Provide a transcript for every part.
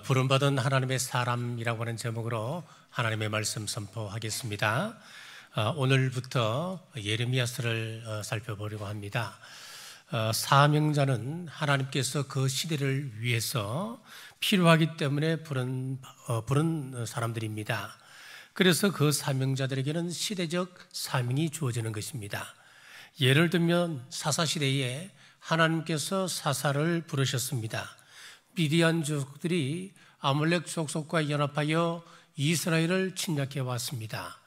부름받은 하나님의 사람이라고 하는 제목으로 하나님의 말씀 선포하겠습니다. 오늘부터 예레미야서를 살펴보려고 합니다. 사명자는 하나님께서 그 시대를 위해서 필요하기 때문에 부른 사람들입니다. 그래서 그 사명자들에게는 시대적 사명이 주어지는 것입니다. 예를 들면 사사시대에 하나님께서 사사를 부르셨습니다. 미디안 족들이 아몰렉 족속과 연합하여 이스라엘을 침략해 왔습니다.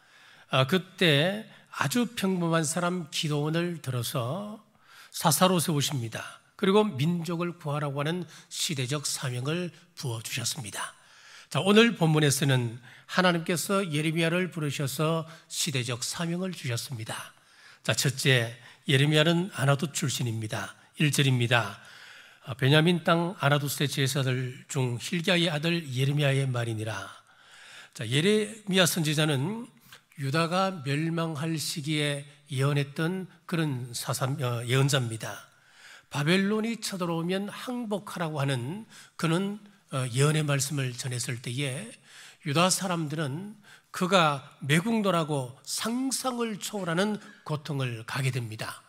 그때 아주 평범한 사람 기드온을 들어서 사사로 세우십니다. 그리고 민족을 구하라고 하는 시대적 사명을 부어주셨습니다. 자, 오늘 본문에서는 하나님께서 예레미야를 부르셔서 시대적 사명을 주셨습니다. 자, 첫째, 예레미야는 아나돗 출신입니다. 1절입니다. 베냐민 땅 아나돗의 제사들 중 힐기야의 아들 예레미야의 말이니라. 자, 예레미야 선지자는 유다가 멸망할 시기에 예언했던 그런 예언자입니다. 바벨론이 쳐들어오면 항복하라고 하는 그는 예언의 말씀을 전했을 때에 유다 사람들은 그가 매국노라고 상상을 초월하는 고통을 가게 됩니다.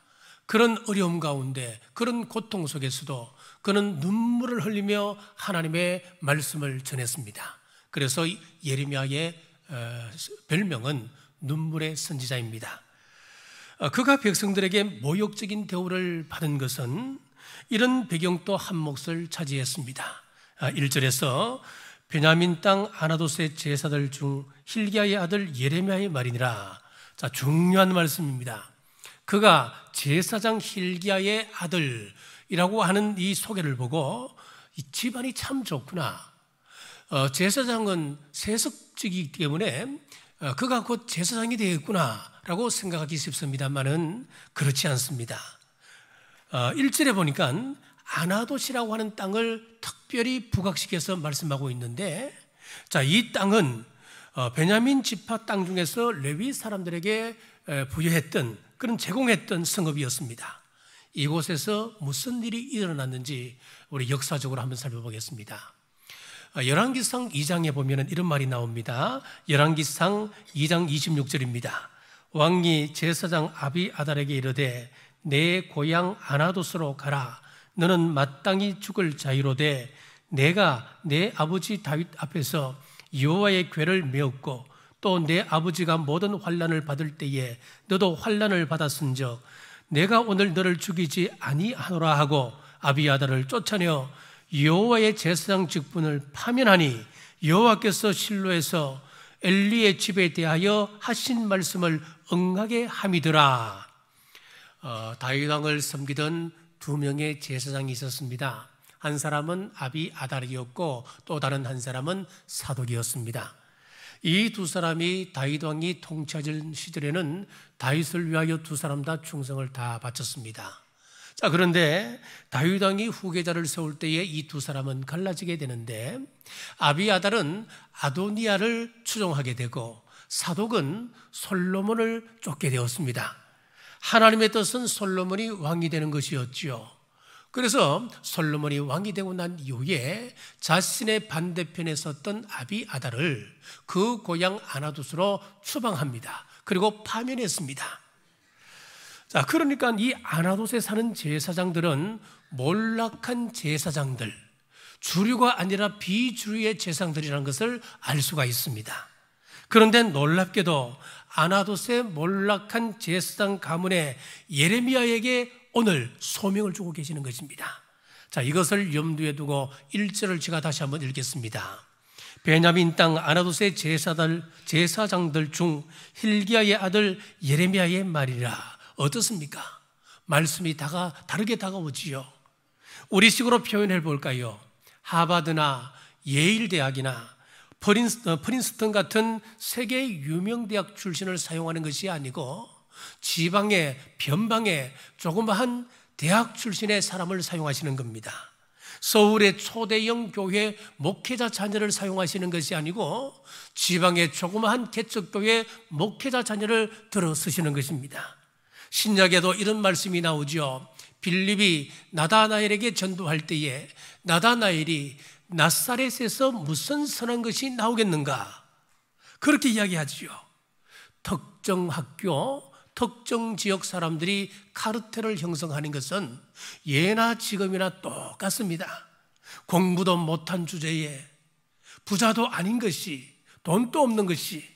그런 어려움 가운데, 그런 고통 속에서도 그는 눈물을 흘리며 하나님의 말씀을 전했습니다. 그래서 예레미야의 별명은 눈물의 선지자입니다. 그가 백성들에게 모욕적인 대우를 받은 것은 이런 배경도 한 몫을 차지했습니다. 1절에서 베냐민 땅 아나돗의 제사들 중 힐기야의 아들 예레미야의 말이니라. 자, 중요한 말씀입니다. 그가 제사장 힐기야의 아들이라고 하는 이 소개를 보고 이 집안이 참 좋구나. 제사장은 세습직이기 때문에 그가 곧 제사장이 되겠구나라고 생각하기 쉽습니다만은 그렇지 않습니다. 1절에 보니까 아나돗이라고 하는 땅을 특별히 부각시켜서 말씀하고 있는데, 자, 이 땅은 베냐민 지파 땅 중에서 레위 사람들에게 부여했던, 그런 제공했던 성읍이었습니다. 이곳에서 무슨 일이 일어났는지 우리 역사적으로 한번 살펴보겠습니다. 열왕기상 2장에 보면 이런 말이 나옵니다. 열왕기상 2장 26절입니다. 왕이 제사장 아비아달에게 이르되 내 고향 아나돗으로 가라. 너는 마땅히 죽을 자유로되 내가 내 아버지 다윗 앞에서 여호와의 궤를 메었고 또 내 아버지가 모든 환난을 받을 때에 너도 환난을 받았은즉 내가 오늘 너를 죽이지 아니하노라 하고 아비아달을 쫓아내어 여호와의 제사장 직분을 파면하니 여호와께서 실로에서 엘리의 집에 대하여 하신 말씀을 응하게 함이더라. 다윗 왕을 섬기던 두 명의 제사장이 있었습니다. 한 사람은 아비아달이었고 또 다른 한 사람은 사독이었습니다. 이 두 사람이 다윗 왕이 통치하던 시절에는 다윗을 위하여 두 사람 다 충성을 다 바쳤습니다. 자, 그런데 다윗 왕이 후계자를 세울 때에 이 두 사람은 갈라지게 되는데 아비아달은 아도니아를 추종하게 되고 사독은 솔로몬을 쫓게 되었습니다. 하나님의 뜻은 솔로몬이 왕이 되는 것이었지요. 그래서 솔로몬이 왕이 되고 난 이후에 자신의 반대편에 섰던 아비아달을 그 고향 아나돗으로 추방합니다. 그리고 파면했습니다. 자, 그러니까 이 아나돗에 사는 제사장들은 몰락한 제사장들, 주류가 아니라 비주류의 제사장들이라는 것을 알 수가 있습니다. 그런데 놀랍게도 아나돗의 몰락한 제사장 가문의 예레미야에게 오늘 소명을 주고 계시는 것입니다. 자, 이것을 염두에 두고 1절을 제가 다시 한번 읽겠습니다. 베냐민 땅 아나돗의 제사장들 중 힐기야의 아들 예레미야의 말이라. 어떻습니까? 말씀이 다르게 다가오지요. 우리식으로 표현해 볼까요? 하버드나 예일 대학이나 프린스턴 같은 세계 유명 대학 출신을 사용하는 것이 아니고 지방의 변방의 조그마한 대학 출신의 사람을 사용하시는 겁니다. 서울의 초대형 교회 목회자 자녀를 사용하시는 것이 아니고 지방의 조그마한 개척교회 목회자 자녀를 들어 쓰시는 것입니다. 신약에도 이런 말씀이 나오죠. 빌립이 나다나엘에게 전도할 때에 나다나엘이 나사렛에서 무슨 선한 것이 나오겠는가? 그렇게 이야기하지요. 특정 학교, 특정 지역 사람들이 카르텔을 형성하는 것은 예나 지금이나 똑같습니다. 공부도 못한 주제에 부자도 아닌 것이, 돈도 없는 것이,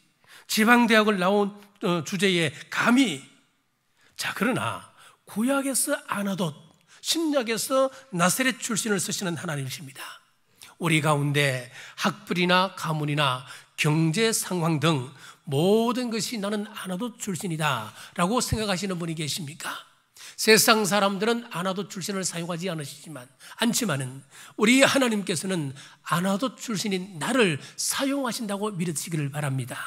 지방대학을 나온 주제에 감히. 자, 그러나 구약에서 아나돗, 신약에서 나사렛 출신을 쓰시는 하나님이십니다. 우리 가운데 학벌이나 가문이나 경제 상황 등 모든 것이 나는 아나돗 출신이다 라고 생각하시는 분이 계십니까? 세상 사람들은 아나돗 출신을 사용하지 않지만은 우리 하나님께서는 아나돗 출신인 나를 사용하신다고 믿으시기를 바랍니다.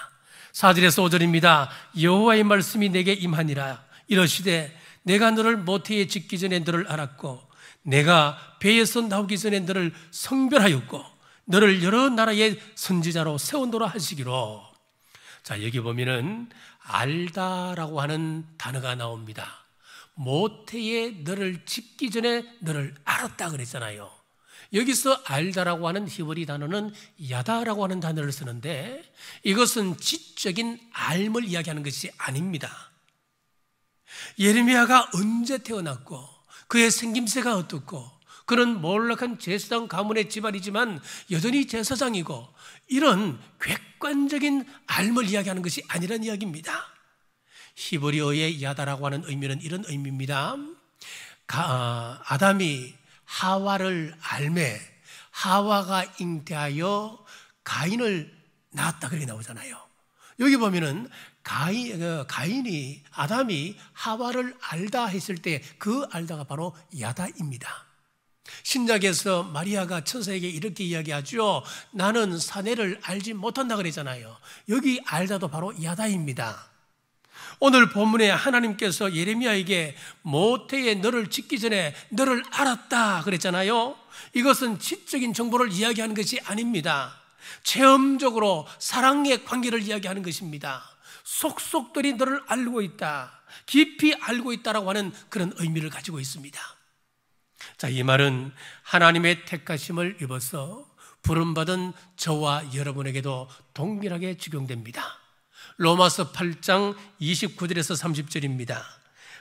4절에서 5절입니다. 여호와의 말씀이 내게 임하니라. 이러시되 내가 너를 모태에 짓기 전에 너를 알았고 내가 배에서 나오기 전에 너를 성별하였고 너를 여러 나라의 선지자로 세운도라 하시기로. 자, 여기 보면은 알다라고 하는 단어가 나옵니다. 모태에 너를 짓기 전에 너를 알았다 그랬잖아요. 여기서 알다라고 하는 히브리 단어는 야다라고 하는 단어를 쓰는데 이것은 지적인 알을 이야기하는 것이 아닙니다. 예레미야가 언제 태어났고 그의 생김새가 어떻고 그는 몰락한 제사장 가문의 집안이지만 여전히 제사장이고 이런 객관적인 알을 이야기하는 것이 아니란 이야기입니다. 히브리어의 야다라고 하는 의미는 이런 의미입니다. 아담이 하와를 알매 하와가 잉태하여 가인을 낳았다 그렇게 나오잖아요. 여기 보면은 아담이 하와를 알다 했을 때 그 알다가 바로 야다입니다. 신약에서 마리아가 천사에게 이렇게 이야기하죠. 나는 사내를 알지 못한다 그랬잖아요. 여기 알다도 바로 야다입니다. 오늘 본문에 하나님께서 예레미야에게 모태에 너를 짓기 전에 너를 알았다 그랬잖아요. 이것은 지적인 정보를 이야기하는 것이 아닙니다. 체험적으로 사랑의 관계를 이야기하는 것입니다. 속속들이 너를 알고 있다, 깊이 알고 있다라고 하는 그런 의미를 가지고 있습니다. 자, 이 말은 하나님의 택하심을 입어서 부름받은 저와 여러분에게도 동일하게 적용됩니다. 로마서 8장 29절에서 30절입니다.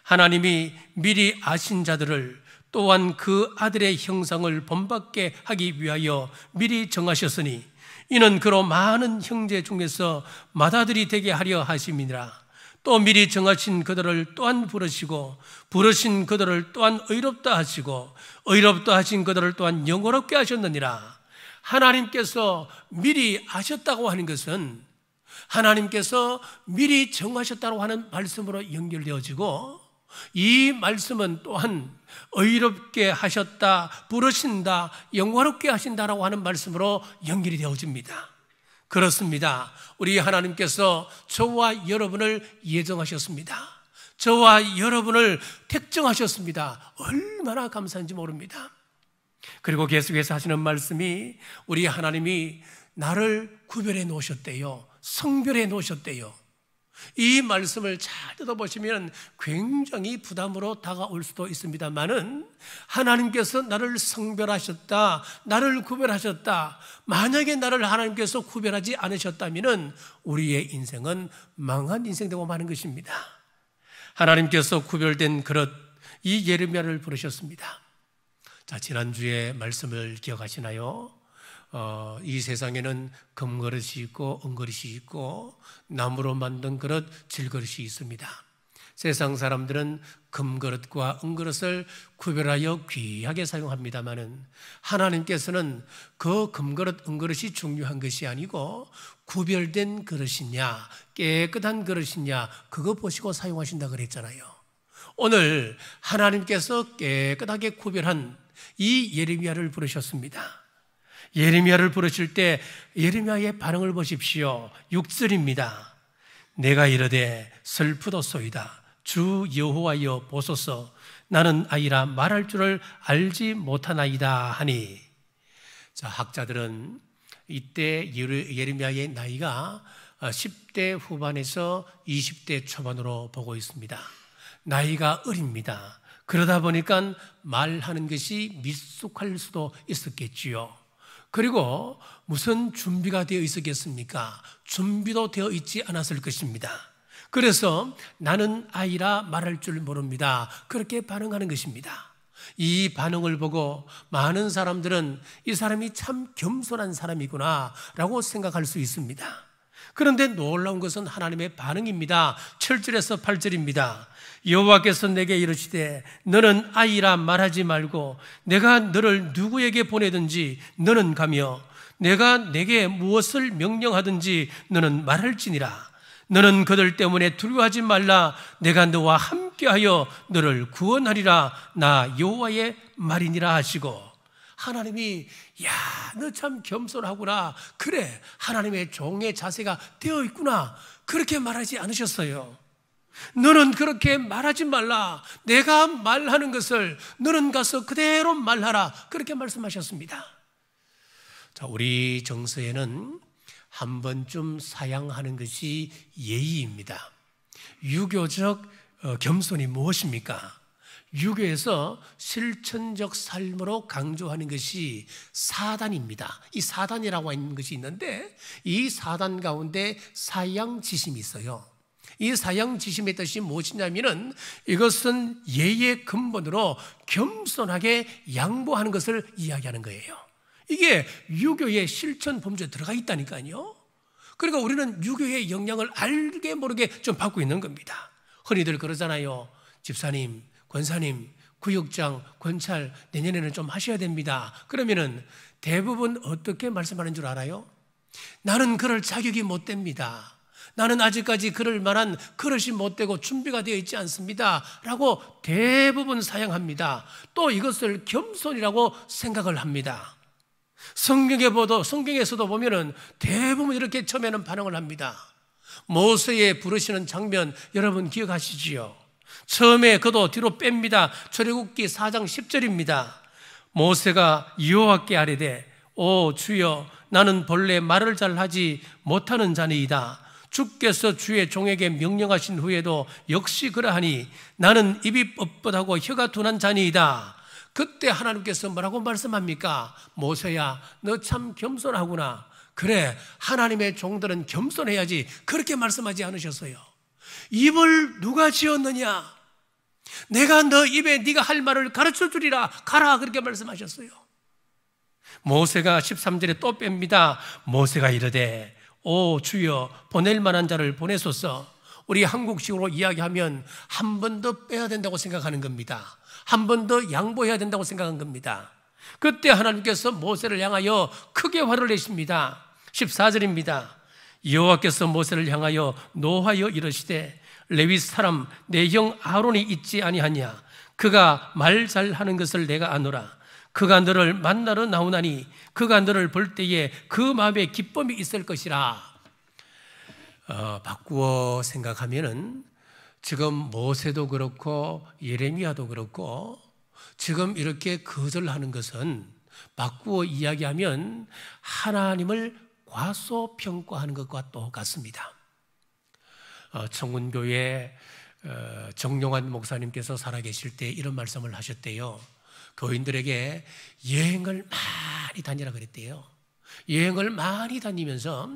하나님이 미리 아신 자들을 또한 그 아들의 형상을 본받게 하기 위하여 미리 정하셨으니 이는 그로 많은 형제 중에서 맏아들이 되게 하려 하심이니라. 또 미리 정하신 그들을 또한 부르시고 부르신 그들을 또한 의롭다 하시고 의롭다 하신 그들을 또한 영원롭게 하셨느니라. 하나님께서 미리 아셨다고 하는 것은 하나님께서 미리 정하셨다고 하는 말씀으로 연결되어지고 이 말씀은 또한 의롭게 하셨다, 부르신다, 영화롭게 하신다라고 하는 말씀으로 연결이 되어집니다. 그렇습니다. 우리 하나님께서 저와 여러분을 예정하셨습니다. 저와 여러분을 택정하셨습니다. 얼마나 감사한지 모릅니다. 그리고 계속해서 하시는 말씀이 우리 하나님이 나를 구별해 놓으셨대요. 성별해 놓으셨대요. 이 말씀을 잘 뜯어보시면 굉장히 부담으로 다가올 수도 있습니다만은 하나님께서 나를 성별하셨다, 나를 구별하셨다. 만약에 나를 하나님께서 구별하지 않으셨다면 우리의 인생은 망한 인생 되고 마는 것입니다. 하나님께서 구별된 그릇, 이 예레미야를 부르셨습니다. 자, 지난주에 말씀을 기억하시나요? 이 세상에는 금그릇이 있고 은그릇이 있고 나무로 만든 그릇, 질그릇이 있습니다. 세상 사람들은 금그릇과 은그릇을 구별하여 귀하게 사용합니다마는 하나님께서는 그 금그릇, 은그릇이 중요한 것이 아니고 구별된 그릇이냐, 깨끗한 그릇이냐 그거 보시고 사용하신다 그랬잖아요. 오늘 하나님께서 깨끗하게 구별한 이 예레미야를 부르셨습니다. 예레미야를 부르실 때 예레미야의 반응을 보십시오. 6절입니다. 내가 이르되 슬프도소이다. 주 여호와여 보소서. 나는 아이라 말할 줄을 알지 못하나이다 하니. 자, 학자들은 이때 예레미야의 나이가 10대 후반에서 20대 초반으로 보고 있습니다. 나이가 어립니다. 그러다 보니까 말하는 것이 미숙할 수도 있었겠지요. 그리고 무슨 준비가 되어 있었겠습니까? 준비도 되어 있지 않았을 것입니다. 그래서 나는 아이라 말할 줄 모릅니다. 그렇게 반응하는 것입니다. 이 반응을 보고 많은 사람들은 이 사람이 참 겸손한 사람이구나 라고 생각할 수 있습니다. 그런데 놀라운 것은 하나님의 반응입니다. 7절에서 8절입니다. 여호와께서 내게 이르시되 너는 아이라 말하지 말고 내가 너를 누구에게 보내든지 너는 가며 내가 내게 무엇을 명령하든지 너는 말할지니라. 너는 그들 때문에 두려워하지 말라. 내가 너와 함께하여 너를 구원하리라. 나 여호와의 말이니라 하시고, 하나님이 야, 너 참 겸손하구나. 그래, 하나님의 종의 자세가 되어 있구나. 그렇게 말하지 않으셨어요. 너는 그렇게 말하지 말라. 내가 말하는 것을 너는 가서 그대로 말하라. 그렇게 말씀하셨습니다. 자, 우리 정서에는 한 번쯤 사양하는 것이 예의입니다. 유교적 겸손이 무엇입니까? 유교에서 실천적 삶으로 강조하는 것이 사단입니다. 이 사단이라고 하는 것이 있는데 이 사단 가운데 사양지심이 있어요. 이 사양지심의 뜻이 무엇이냐면은 이것은 예의 근본으로 겸손하게 양보하는 것을 이야기하는 거예요. 이게 유교의 실천 범주에 들어가 있다니까요. 그러니까 우리는 유교의 영향을 알게 모르게 좀 받고 있는 겁니다. 흔히들 그러잖아요. 집사님, 권사님, 구역장, 권찰 내년에는 좀 하셔야 됩니다. 그러면은 대부분 어떻게 말씀하는 줄 알아요? 나는 그럴 자격이 못 됩니다. 나는 아직까지 그럴 만한 그릇이 못 되고 준비가 되어 있지 않습니다 라고 대부분 사양합니다. 또 이것을 겸손이라고 생각을 합니다. 성경에서도 보면은 대부분 이렇게 처음에는 반응을 합니다. 모세의 부르시는 장면 여러분 기억하시지요? 처음에 그도 뒤로 뺍니다. 출애굽기 4장 10절입니다. 모세가 여호와께 아뢰되 오 주여 나는 본래 말을 잘하지 못하는 자니이다. 주께서 주의 종에게 명령하신 후에도 역시 그러하니 나는 입이 뻣뻣하고 혀가 둔한 자니이다. 그때 하나님께서 뭐라고 말씀합니까? 모세야, 너 참 겸손하구나. 그래, 하나님의 종들은 겸손해야지. 그렇게 말씀하지 않으셨어요. 입을 누가 지었느냐? 내가 너 입에 네가 할 말을 가르쳐 주리라. 가라. 그렇게 말씀하셨어요. 모세가 13절에 또 뺍니다. 모세가 이르되 오 주여 보낼 만한 자를 보내소서. 우리 한국식으로 이야기하면 한 번 더 빼야 된다고 생각하는 겁니다. 한 번 더 양보해야 된다고 생각한 겁니다. 그때 하나님께서 모세를 향하여 크게 화를 내십니다. 14절입니다. 여호와께서 모세를 향하여 노하여 이르시되 레위 사람 내 형 아론이 있지 아니하냐? 그가 말 잘하는 것을 내가 아노라. 그가 너를 만나러 나오나니 그가 너를 볼 때에 그 마음에 기쁨이 있을 것이라. 바꾸어 생각하면은 지금 모세도 그렇고 예레미야도 그렇고 지금 이렇게 거절하는 것은 바꾸어 이야기하면 하나님을 과소평가하는 것과 똑같습니다. 청운교회 정용환 목사님께서 살아계실 때 이런 말씀을 하셨대요. 교인들에게 여행을 많이 다니라 그랬대요. 여행을 많이 다니면서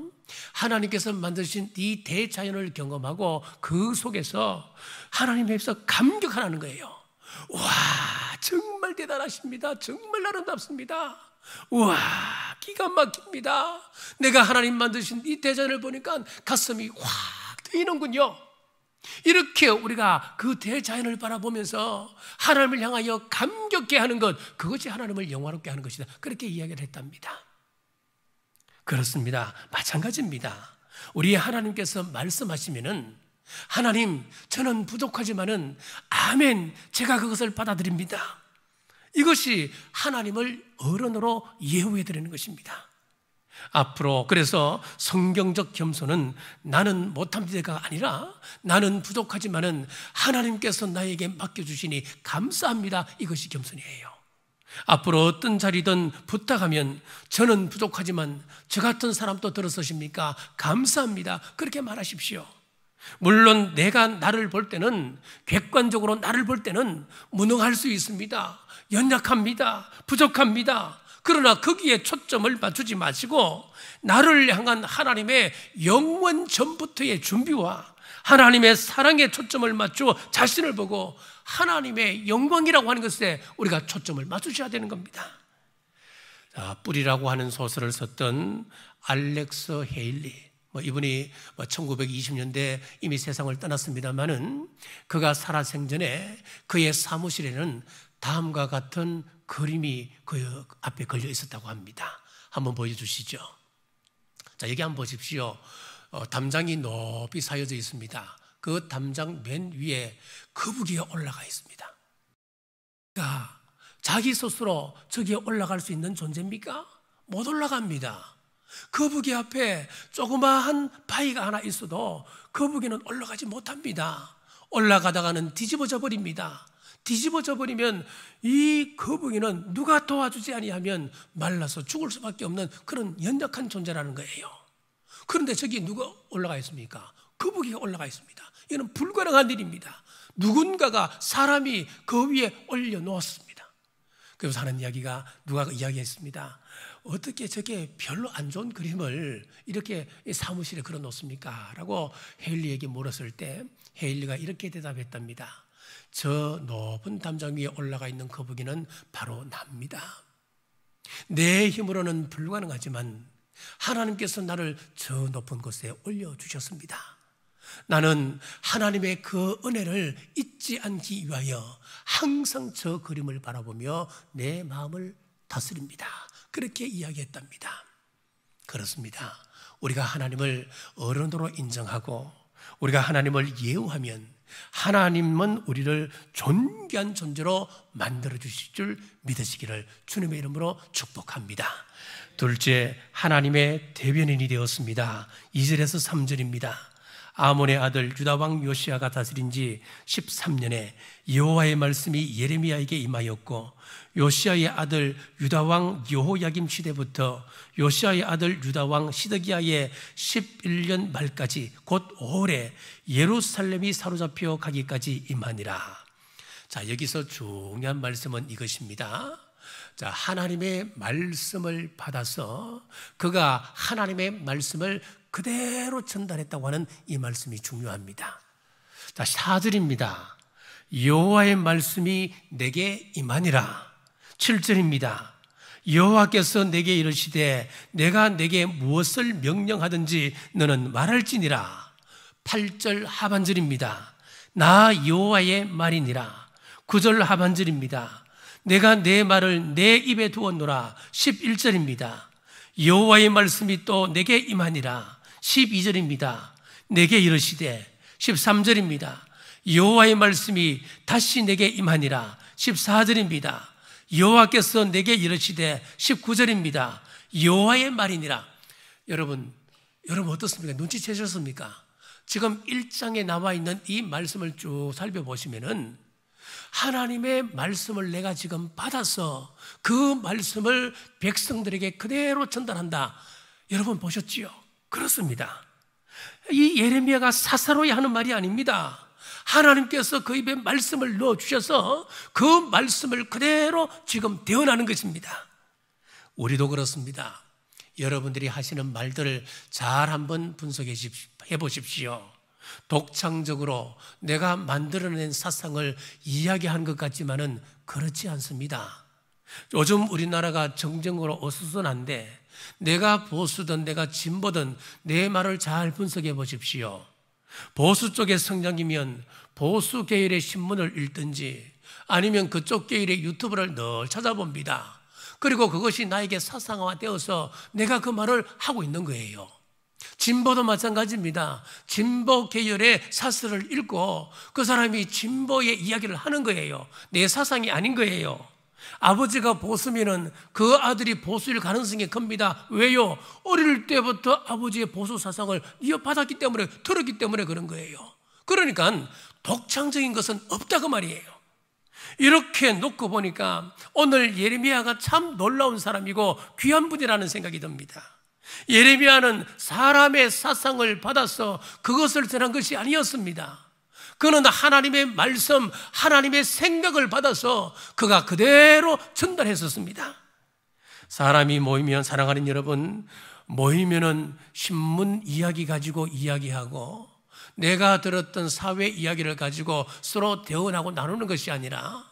하나님께서 만드신 이 대자연을 경험하고 그 속에서 하나님에 대해서 감격하라는 거예요. 와, 정말 대단하십니다. 정말 아름답습니다. 와, 기가 막힙니다. 내가 하나님 만드신 이 대자연을 보니까 가슴이 확 트이는군요. 이렇게 우리가 그 대자연을 바라보면서 하나님을 향하여 감격해 하는 것, 그것이 하나님을 영화롭게 하는 것이다. 그렇게 이야기를 했답니다. 그렇습니다. 마찬가지입니다. 우리 하나님께서 말씀하시면은 하나님 저는 부족하지만은 아멘 제가 그것을 받아들입니다. 이것이 하나님을 어른으로 예우해 드리는 것입니다. 앞으로 그래서 성경적 겸손은 나는 못합니다가 아니라 나는 부족하지만은 하나님께서 나에게 맡겨주시니 감사합니다. 이것이 겸손이에요. 앞으로 어떤 자리든 부탁하면 저는 부족하지만 저 같은 사람도 들어서십니까? 감사합니다. 그렇게 말하십시오. 물론 내가 나를 볼 때는 객관적으로 나를 볼 때는 무능할 수 있습니다. 연약합니다. 부족합니다. 그러나 거기에 초점을 맞추지 마시고 나를 향한 하나님의 영원 전부터의 준비와 하나님의 사랑에 초점을 맞추어 자신을 보고 하나님의 영광이라고 하는 것에 우리가 초점을 맞추셔야 되는 겁니다. 뿌리라고 하는 소설을 썼던 알렉스 헤일리, 이분이 1920년대 이미 세상을 떠났습니다마는 그가 살아생전에 그의 사무실에는 다음과 같은 그림이 그 앞에 걸려 있었다고 합니다. 한번 보여주시죠. 자, 여기 한번 보십시오. 담장이 높이 사여져 있습니다. 그 담장 맨 위에 거북이가 올라가 있습니다. 그러니까 자기 스스로 저기에 올라갈 수 있는 존재입니까? 못 올라갑니다. 거북이 앞에 조그마한 바위가 하나 있어도 거북이는 올라가지 못합니다. 올라가다가는 뒤집어져 버립니다. 뒤집어져 버리면 이 거북이는 누가 도와주지 아니하면 말라서 죽을 수밖에 없는 그런 연약한 존재라는 거예요. 그런데 저기 누가 올라가 있습니까? 거북이가 올라가 있습니다. 이건 불가능한 일입니다. 누군가가 사람이 그 위에 올려놓았습니다. 그래서 하는 이야기가 누가 이야기했습니다. 어떻게 저게 별로 안 좋은 그림을 이렇게 사무실에 걸어놓습니까? 라고 헤일리에게 물었을 때 헤일리가 이렇게 대답했답니다. 저 높은 담장 위에 올라가 있는 거북이는 바로 납니다. 내 힘으로는 불가능하지만 하나님께서 나를 저 높은 곳에 올려주셨습니다. 나는 하나님의 그 은혜를 잊지 않기 위하여 항상 저 그림을 바라보며 내 마음을 다스립니다. 그렇게 이야기했답니다. 그렇습니다. 우리가 하나님을 어른으로 인정하고 우리가 하나님을 예우하면 하나님은 우리를 존귀한 존재로 만들어 주실 줄 믿으시기를 주님의 이름으로 축복합니다. 둘째, 하나님의 대변인이 되었습니다. 2절에서 3절입니다. 아몬의 아들 유다왕 요시야가 다스린 지 13년에 여호와의 말씀이 예레미야에게 임하였고 요시야의 아들 유다왕 여호야김 시대부터 요시야의 아들 유다왕 시드기야의 11년 말까지 곧 5월에 예루살렘이 사로잡혀 가기까지 임하니라. 자, 여기서 중요한 말씀은 이것입니다. 자, 하나님의 말씀을 받아서 그가 하나님의 말씀을 그대로 전달했다고 하는 이 말씀이 중요합니다. 자, 4절입니다. 여호와의 말씀이 내게 임하니라. 7절입니다. 여호와께서 내게 이르시되 내가 내게 무엇을 명령하든지 너는 말할지니라. 8절 하반절입니다. 나 여호와의 말이니라. 9절 하반절입니다. 내가 내 말을 내 입에 두었노라. 11절입니다. 여호와의 말씀이 또 내게 임하니라. 12절입니다. 내게 이르시되. 13절입니다. 여호와의 말씀이 다시 내게 임하니라. 14절입니다. 여호와께서 내게 이르시되. 19절입니다. 여호와의 말이니라. 여러분 어떻습니까? 눈치채셨습니까? 지금 1장에 나와 있는 이 말씀을 쭉 살펴보시면은 하나님의 말씀을 내가 지금 받아서 그 말씀을 백성들에게 그대로 전달한다. 여러분 보셨지요? 그렇습니다. 이 예레미야가 사사로이 하는 말이 아닙니다. 하나님께서 그 입에 말씀을 넣어주셔서 그 말씀을 그대로 지금 대언하는 것입니다. 우리도 그렇습니다. 여러분들이 하시는 말들을 잘 한번 분석해 보십시오. 독창적으로 내가 만들어낸 사상을 이야기하는 것 같지만은 그렇지 않습니다. 요즘 우리나라가 정쟁으로 어수선한데 내가 보수든 내가 진보든 내 말을 잘 분석해 보십시오. 보수 쪽의 성장이면 보수 계열의 신문을 읽든지 아니면 그쪽 계열의 유튜브를 늘 찾아봅니다. 그리고 그것이 나에게 사상화되어서 내가 그 말을 하고 있는 거예요. 진보도 마찬가지입니다. 진보 계열의 사설을 읽고 그 사람이 진보의 이야기를 하는 거예요. 내 사상이 아닌 거예요. 아버지가 보수면은 그 아들이 보수일 가능성이 큽니다. 왜요? 어릴 때부터 아버지의 보수 사상을 이어받았기 때문에, 들었기 때문에 그런 거예요. 그러니까 독창적인 것은 없다고 말이에요. 이렇게 놓고 보니까 오늘 예레미야가 참 놀라운 사람이고 귀한 분이라는 생각이 듭니다. 예레미야는 사람의 사상을 받아서 그것을 전한 것이 아니었습니다. 그는 하나님의 말씀, 하나님의 생각을 받아서 그가 그대로 전달했었습니다. 사람이 모이면, 사랑하는 여러분, 모이면은 신문 이야기 가지고 이야기하고 내가 들었던 사회 이야기를 가지고 서로 대언하고 나누는 것이 아니라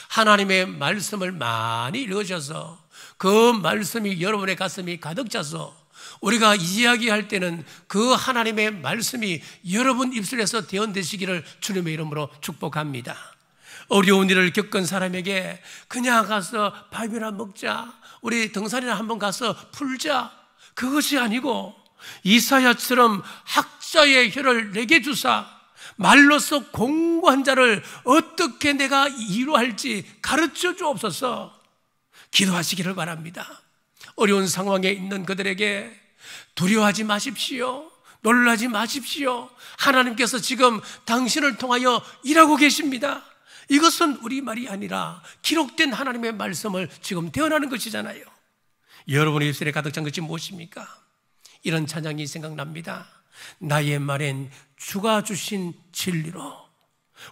하나님의 말씀을 많이 읽으셔서 그 말씀이 여러분의 가슴이 가득 차서 우리가 이야기할 때는 그 하나님의 말씀이 여러분 입술에서 대언되시기를 주님의 이름으로 축복합니다. 어려운 일을 겪은 사람에게 그냥 가서 밥이나 먹자, 우리 등산이나 한번 가서 풀자, 그것이 아니고 이사야처럼 학자의 혀를 내게 주사 말로써 공부한 자를 어떻게 내가 이루할지 가르쳐 주옵소서 기도하시기를 바랍니다. 어려운 상황에 있는 그들에게 두려워하지 마십시오. 놀라지 마십시오. 하나님께서 지금 당신을 통하여 일하고 계십니다. 이것은 우리말이 아니라 기록된 하나님의 말씀을 지금 대언하는 것이잖아요. 여러분의 입술에 가득 찬 것이 무엇입니까? 이런 찬양이 생각납니다. 나의 말엔 주가 주신 진리로,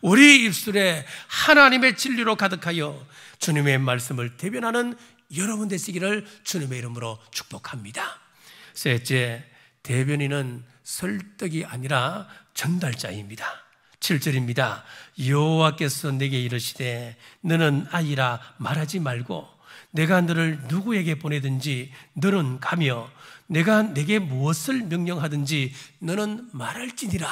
우리 입술에 하나님의 진리로 가득하여 주님의 말씀을 대변하는 여러분 되시기를 주님의 이름으로 축복합니다. 셋째, 대변인은 설득이 아니라 전달자입니다. 7절입니다. 여호와께서 내게 이르시되 너는 아이라 말하지 말고 내가 너를 누구에게 보내든지 너는 가며 내가 내게 무엇을 명령하든지 너는 말할지니라.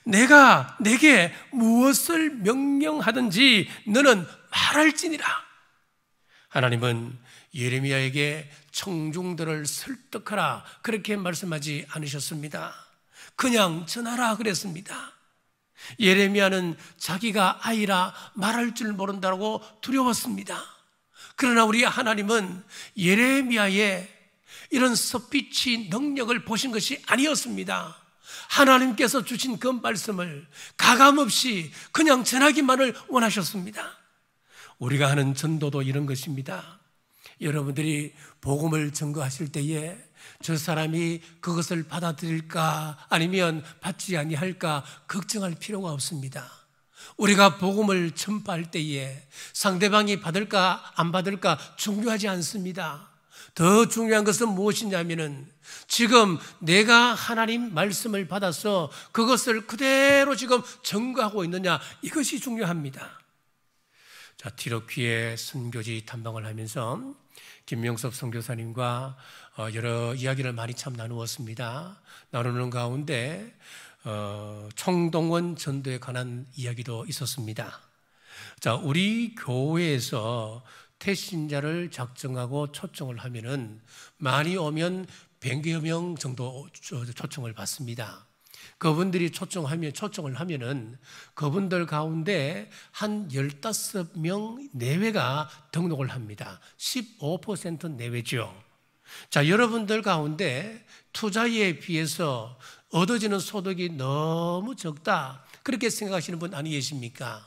내가 내게 무엇을 명령하든지 너는 말할지니라. 하나님은 예레미야에게 청중들을 설득하라 그렇게 말씀하지 않으셨습니다. 그냥 전하라 그랬습니다. 예레미야는 자기가 아이라 말할 줄 모른다고 두려웠습니다. 그러나 우리 하나님은 예레미야의 이런 스피치 능력을 보신 것이 아니었습니다. 하나님께서 주신 그 말씀을 가감없이 그냥 전하기만을 원하셨습니다. 우리가 하는 전도도 이런 것입니다. 여러분들이 복음을 전거하실 때에 저 사람이 그것을 받아들일까 아니면 받지 아니할까 걱정할 필요가 없습니다. 우리가 복음을 전파할 때에 상대방이 받을까 안 받을까 중요하지 않습니다. 더 중요한 것은 무엇이냐면은 지금 내가 하나님 말씀을 받아서 그것을 그대로 지금 전거하고 있느냐, 이것이 중요합니다. 자, 티로키의 선교지 탐방을 하면서 김명섭 선교사님과 여러 이야기를 많이 참 나누었습니다. 나누는 가운데 총동원 전도에 관한 이야기도 있었습니다. 자, 우리 교회에서 태신자를 작정하고 초청을 하면은 많이 오면 100여 명 정도 초청을 받습니다. 그분들이 초청을 하면은 그분들 가운데 한 15명 내외가 등록을 합니다. 15% 내외죠. 자, 여러분들 가운데 투자에 비해서 얻어지는 소득이 너무 적다, 그렇게 생각하시는 분 아니 계십니까?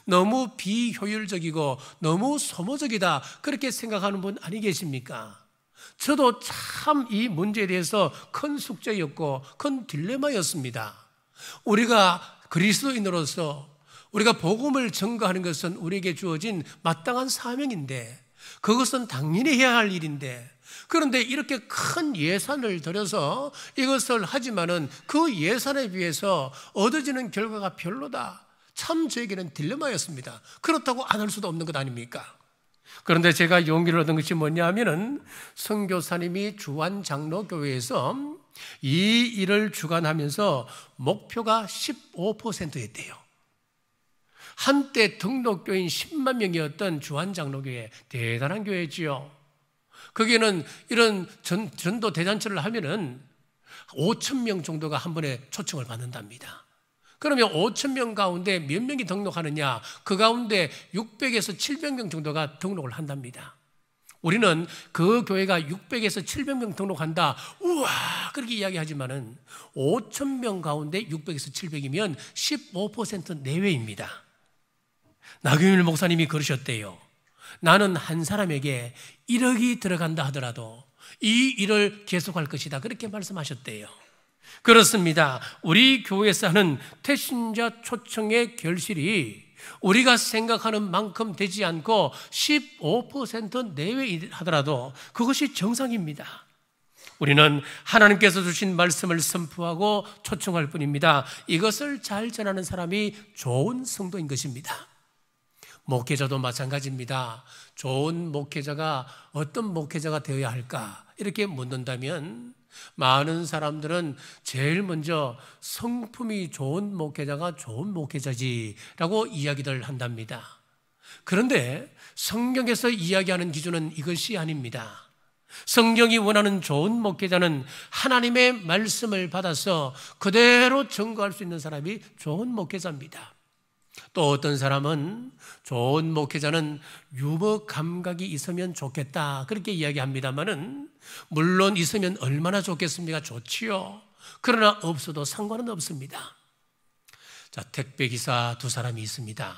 너무 비효율적이고 너무 소모적이다, 그렇게 생각하는 분 아니 계십니까? 저도 참 이 문제에 대해서 큰 숙제였고 큰 딜레마였습니다. 우리가 그리스도인으로서 우리가 복음을 전가하는 것은 우리에게 주어진 마땅한 사명인데, 그것은 당연히 해야 할 일인데, 그런데 이렇게 큰 예산을 들여서 이것을 하지만은 그 예산에 비해서 얻어지는 결과가 별로다. 참 저에게는 딜레마였습니다. 그렇다고 안 할 수도 없는 것 아닙니까? 그런데 제가 용기를 얻은 것이 뭐냐 하면은 선교사님이 주한장로교회에서 이 일을 주관하면서 목표가 15%였대요. 한때 등록교인 10만 명이었던 주한장로교회, 대단한 교회지요. 거기에는 이런 전도 대잔치를 하면은 5천 명 정도가 한 번에 초청을 받는답니다. 그러면 5천 명 가운데 몇 명이 등록하느냐? 그 가운데 600에서 700명 정도가 등록을 한답니다. 우리는 그 교회가 600에서 700명 등록한다, 우와 그렇게 이야기하지만은 5천 명 가운데 600에서 700이면 15% 내외입니다. 나경일 목사님이 그러셨대요. 나는 한 사람에게 1억이 들어간다 하더라도 이 일을 계속할 것이다, 그렇게 말씀하셨대요. 그렇습니다. 우리 교회에서 하는 태신자 초청의 결실이 우리가 생각하는 만큼 되지 않고 15% 내외 하더라도 그것이 정상입니다. 우리는 하나님께서 주신 말씀을 선포하고 초청할 뿐입니다. 이것을 잘 전하는 사람이 좋은 성도인 것입니다. 목회자도 마찬가지입니다. 좋은 목회자가 어떤 목회자가 되어야 할까? 이렇게 묻는다면 많은 사람들은 제일 먼저 성품이 좋은 목회자가 좋은 목회자지라고 이야기를 한답니다. 그런데 성경에서 이야기하는 기준은 이것이 아닙니다. 성경이 원하는 좋은 목회자는 하나님의 말씀을 받아서 그대로 증거할 수 있는 사람이 좋은 목회자입니다. 또 어떤 사람은 좋은 목회자는 유머 감각이 있으면 좋겠다 그렇게 이야기합니다만은 물론 있으면 얼마나 좋겠습니까? 좋지요. 그러나 없어도 상관은 없습니다. 자, 택배기사 두 사람이 있습니다.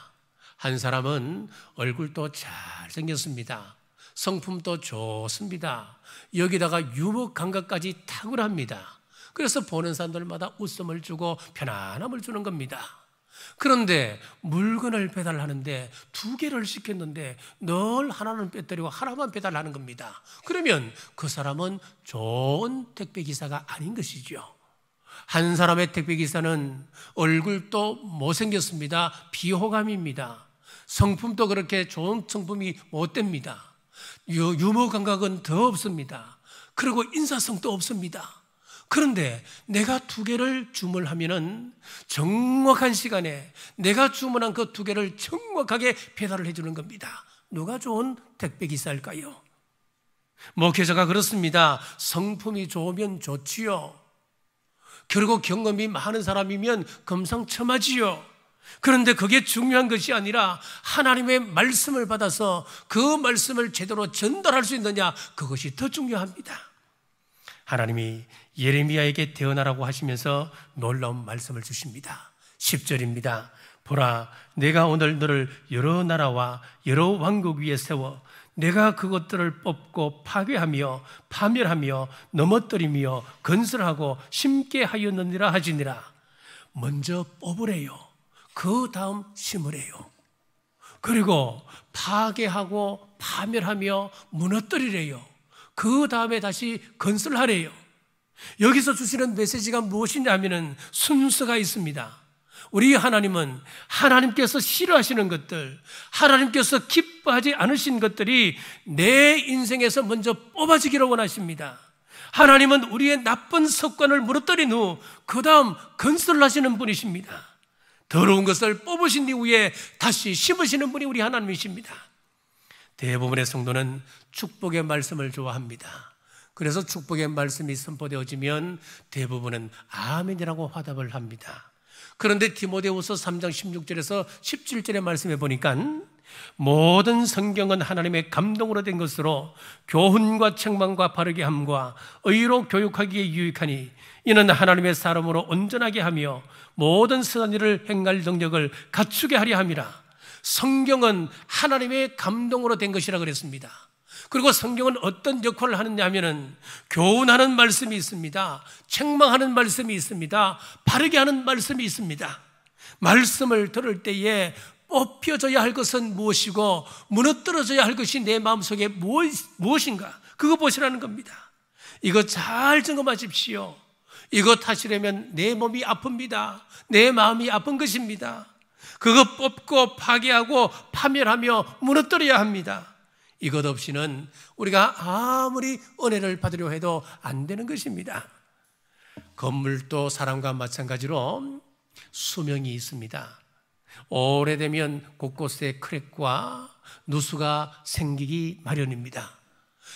한 사람은 얼굴도 잘생겼습니다. 성품도 좋습니다. 여기다가 유머 감각까지 탁월합니다. 그래서 보는 사람들마다 웃음을 주고 편안함을 주는 겁니다. 그런데 물건을 배달하는데 2개를 시켰는데 늘 하나는 빼뜨리고 하나만 배달하는 겁니다. 그러면 그 사람은 좋은 택배기사가 아닌 것이죠. 한 사람의 택배기사는 얼굴도 못생겼습니다. 비호감입니다. 성품도 그렇게 좋은 성품이 못 됩니다. 유머 감각은 더 없습니다. 그리고 인사성도 없습니다. 그런데 내가 2개를 주문하면은 정확한 시간에 내가 주문한 그 2개를 정확하게 배달을 해주는 겁니다. 누가 좋은 택배기사일까요? 목회자가 그렇습니다. 성품이 좋으면 좋지요. 그리고 경험이 많은 사람이면 금상첨화지요. 그런데 그게 중요한 것이 아니라 하나님의 말씀을 받아서 그 말씀을 제대로 전달할 수 있느냐, 그것이 더 중요합니다. 하나님이 예레미야에게 태어나라고 하시면서 놀라운 말씀을 주십니다. 10절입니다. 보라, 내가 오늘 너를 여러 나라와 여러 왕국 위에 세워 내가 그것들을 뽑고 파괴하며 파멸하며 넘어뜨리며 건설하고 심게 하였느니라 하시니라. 먼저 뽑으래요. 그 다음 심으래요. 그리고 파괴하고 파멸하며 무너뜨리래요. 그 다음에 다시 건설하래요. 여기서 주시는 메시지가 무엇이냐 하면은 순서가 있습니다. 우리 하나님은 하나님께서 싫어하시는 것들, 하나님께서 기뻐하지 않으신 것들이 내 인생에서 먼저 뽑아지기를 원하십니다. 하나님은 우리의 나쁜 습관을 무너뜨린 후 그 다음 건설을 하시는 분이십니다. 더러운 것을 뽑으신 이후에 다시 심으시는 분이 우리 하나님이십니다. 대부분의 성도는 축복의 말씀을 좋아합니다. 그래서 축복의 말씀이 선포되어지면 대부분은 아멘이라고 화답을 합니다. 그런데 디모데후서 3장 16절에서 17절의 말씀에 보니까 모든 성경은 하나님의 감동으로 된 것으로 교훈과 책망과 바르게 함과 의로 교육하기에 유익하니 이는 하나님의 사람으로 온전하게 하며 모든 선한 일을 행할 능력을 갖추게 하려 함이라. 성경은 하나님의 감동으로 된 것이라 그랬습니다. 그리고 성경은 어떤 역할을 하느냐 하면은 교훈하는 말씀이 있습니다. 책망하는 말씀이 있습니다. 바르게 하는 말씀이 있습니다. 말씀을 들을 때에 뽑혀져야 할 것은 무엇이고 무너뜨려져야 할 것이 내 마음속에 무엇인가, 그거 보시라는 겁니다. 이거 잘 점검하십시오. 이것 하시려면 내 몸이 아픕니다. 내 마음이 아픈 것입니다. 그거 뽑고 파괴하고 파멸하며 무너뜨려야 합니다. 이것 없이는 우리가 아무리 은혜를 받으려 해도 안 되는 것입니다. 건물도 사람과 마찬가지로 수명이 있습니다. 오래되면 곳곳에 크랙과 누수가 생기기 마련입니다.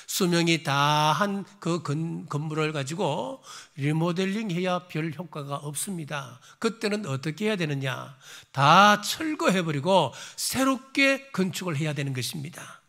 수명이 다한 그 건물을 가지고 리모델링 해야 별 효과가 없습니다. 그때는 어떻게 해야 되느냐? 다 철거해버리고 새롭게 건축을 해야 되는 것입니다.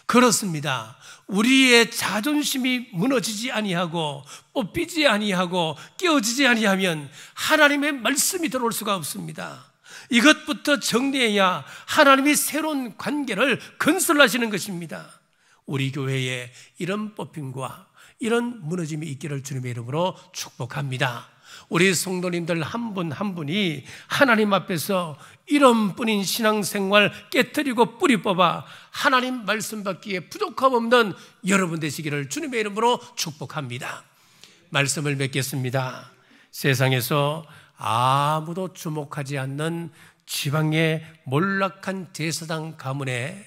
그렇습니다. 우리의 자존심이 무너지지 아니하고 뽑히지 아니하고 깨어지지 아니하면 하나님의 말씀이 들어올 수가 없습니다. 이것부터 정리해야 하나님이 새로운 관계를 건설하시는 것입니다. 우리 교회에 이런 뽑힘과 이런 무너짐이 있기를 주님의 이름으로 축복합니다. 우리 성도님들 한 분 한 분이 하나님 앞에서 이런뿐인 신앙생활 깨트리고 뿌리 뽑아 하나님 말씀 받기에 부족함 없는 여러분 되시기를 주님의 이름으로 축복합니다. 말씀을 맺겠습니다. 세상에서 아무도 주목하지 않는 지방의 몰락한 제사장 가문에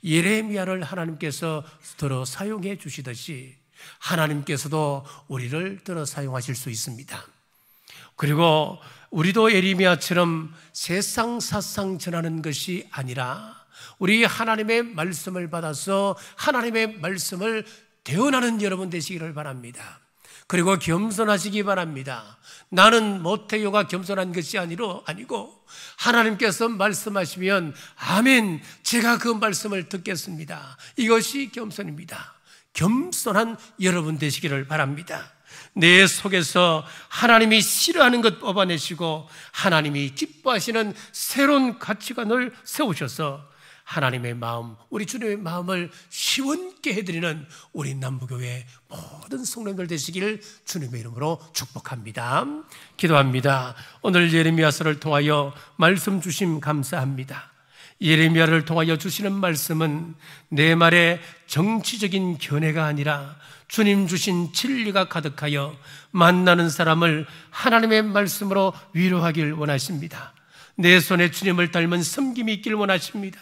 예레미야를 하나님께서 들어 사용해 주시듯이 하나님께서도 우리를 들어 사용하실 수 있습니다. 그리고 우리도 예레미야처럼 세상 사상 전하는 것이 아니라 우리 하나님의 말씀을 받아서 하나님의 말씀을 대언하는 여러분 되시기를 바랍니다. 그리고 겸손하시기 바랍니다. 나는 못해요가 겸손한 것이 아니고 하나님께서 말씀하시면 아멘, 제가 그 말씀을 듣겠습니다. 이것이 겸손입니다. 겸손한 여러분 되시기를 바랍니다. 내 속에서 하나님이 싫어하는 것 뽑아내시고 하나님이 기뻐하시는 새로운 가치관을 세우셔서 하나님의 마음, 우리 주님의 마음을 시원케 해드리는 우리 남부교회 모든 성도님들 되시기를 주님의 이름으로 축복합니다. 기도합니다. 오늘 예레미야서를 통하여 말씀 주심 감사합니다. 예레미야를 통하여 주시는 말씀은 내 말에 정치적인 견해가 아니라 주님 주신 진리가 가득하여 만나는 사람을 하나님의 말씀으로 위로하길 원하십니다. 내 손에 주님을 닮은 섬김이 있길 원하십니다.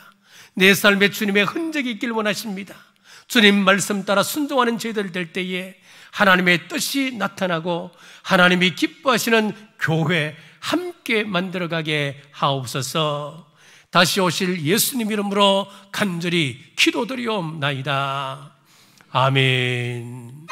내 삶에 주님의 흔적이 있길 원하십니다. 주님 말씀 따라 순종하는 저희들 될 때에 하나님의 뜻이 나타나고 하나님이 기뻐하시는 교회 함께 만들어가게 하옵소서. 다시 오실 예수님 이름으로 간절히 기도드리옵나이다. 아멘.